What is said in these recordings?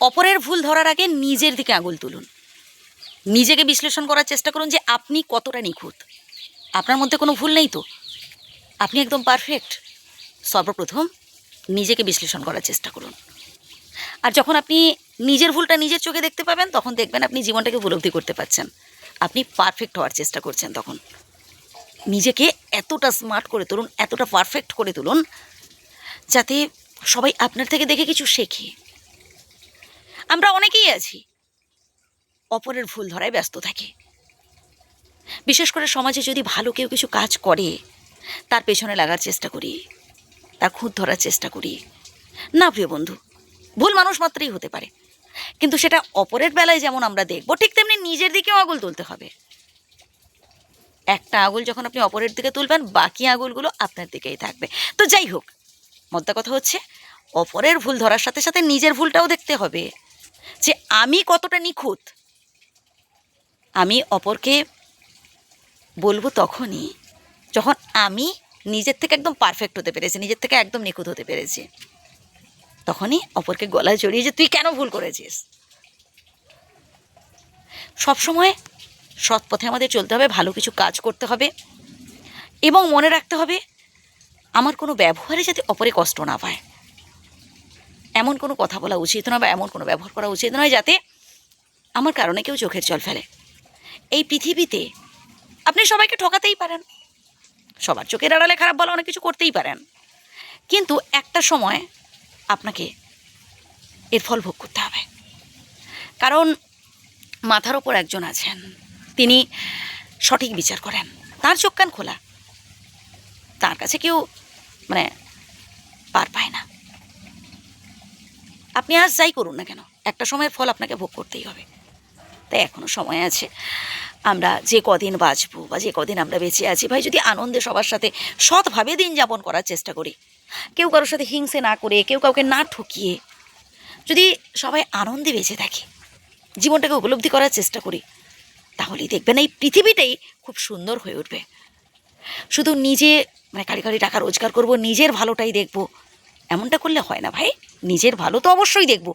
অপরের ভুল ধরার আগে নিজের দিকে আঙুল তুলুন, নিজেকে বিশ্লেষণ করার চেষ্টা করুন যে আপনি কতটা নিখুঁত। আপনার মধ্যে কোনো ভুল নেই তো, আপনি একদম পারফেক্ট। সর্বপ্রথম নিজেকে বিশ্লেষণ করার চেষ্টা করুন। আর যখন আপনি নিজের ভুলটা নিজের চোখে দেখতে পাবেন, তখন দেখবেন আপনি জীবনটাকে উপলব্ধি করতে পারছেন, আপনি পারফেক্ট হওয়ার চেষ্টা করছেন। তখন নিজেকে এতটা স্মার্ট করে তুলুন, এতটা পারফেক্ট করে তুলুন, যাতে সবাই আপনার থেকে দেখে কিছু শেখে। আমরা অনেকেই আছি অপরের ভুল ধরায় ব্যস্ত থাকি। বিশেষ করে সমাজে যদি ভালো কেউ কিছু কাজ করে, তার পেছনে লাগার চেষ্টা করি, তার খুঁত ধরার চেষ্টা করি। না প্রিয় বন্ধু, ভুল মানুষ মাত্রই হতে পারে, কিন্তু সেটা অপরের বেলায় যেমন আমরা দেখব, ঠিক তেমনি নিজের দিকেও আঙুল তুলতে হবে। একটা আঙুল যখন আপনি অপরের দিকে তুলবেন, বাকি আঙুলগুলো আপনার দিকেই থাকবে। তো যাই হোক, মোদ্দা কথা হচ্ছে অপরের ভুল ধরার সাথে সাথে নিজের ভুলটাও দেখতে হবে, যে আমি কতটা নিখুঁত। আমি অপরকে বলবো তখনই যখন আমি নিজের থেকে একদম পারফেক্ট হতে পেরেছি, নিজের থেকে একদম নিখুঁত হতে পেরেছি। তখনই অপরকে গলায় জড়িয়ে যে তুই কেন ভুল করেছিস। সবসময় সৎ পথে আমাদের চলতে হবে, ভালো কিছু কাজ করতে হবে, এবং মনে রাখতে হবে আমার কোনো ব্যবহারে যাতে অপরে কষ্ট না পায়। এমন কোনো কথা বলা উচিত নয়, বা এমন কোনো ব্যবহার করা উচিত নয় যাতে আমার কারণে কেউ চোখের জল ফেলে। এই পৃথিবীতে আপনি সবাইকে ঠকাতেই পারেন, সবার চোখের আড়ালে খারাপ বলা অনেক কিছু করতেই পারেন, কিন্তু একটা সময় আপনাকে এর ফল ভোগ করতে হবে। কারণ মাথার ওপর একজন আছেন, তিনি সঠিক বিচার করেন, তার চোখ কান খোলা, তার কাছে কেউ পার পায় না। আপনি আজ যাই করুন না কেন, একটা সময়ের ফল আপনাকে ভোগ করতেই হবে। তাই এখনও সময় আছে। আমরা যে কদিন বাঁচবো, বা যে কদিন আমরা বেঁচে আছি, ভাই, যদি আনন্দে সবার সাথে সৎভাবে দিন যাপন করার চেষ্টা করি, কেউ কারোর সাথে হিংসে না করে, কেউ কাউকে না ঠকিয়ে, যদি সবাই আনন্দে বেঁচে থাকি, জীবনটাকে উপলব্ধি করার চেষ্টা করি, তাহলেই দেখবেন এই পৃথিবীটাই খুব সুন্দর হয়ে উঠবে। শুধু নিজে কারি কারি টাকা রোজগার করব, নিজের ভালোটাই দেখব, এমনটা করলে হয় না ভাই। নিজের ভালো তো অবশ্যই দেখব,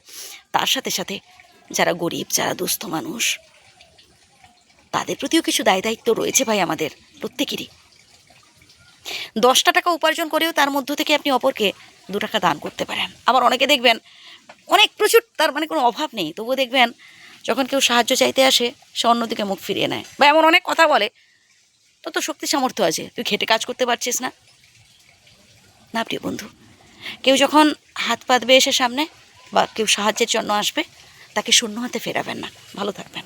তার সাথে সাথে যারা গরিব, যারা দুস্থ মানুষ, তাদের প্রতিও কিছু দায় দায়িত্ব রয়েছে ভাই, আমাদের প্রত্যেকেরই। 10টা টাকা উপার্জন করেও তার মধ্য থেকে আপনি অপরকে 2 টাকা দান করতে পারেন। আবার অনেকে দেখবেন অনেক প্রচুর, তার কোনো অভাব নেই, তবুও দেখবেন যখন কেউ সাহায্য চাইতে আসে, সে অন্যদিকে মুখ ফিরিয়ে নেয়, বা এমন অনেক কথা বলে, তো শক্তি সামর্থ্য আছে, তুই খেটে কাজ করতে পারছিস না। না প্রিয় বন্ধু, কেউ যখন হাত পাতবে এসে সামনে, বা কেউ সাহায্যের জন্য আসবে, তাকে শূন্য হাতে ফেরাবেন না। ভালো থাকবেন।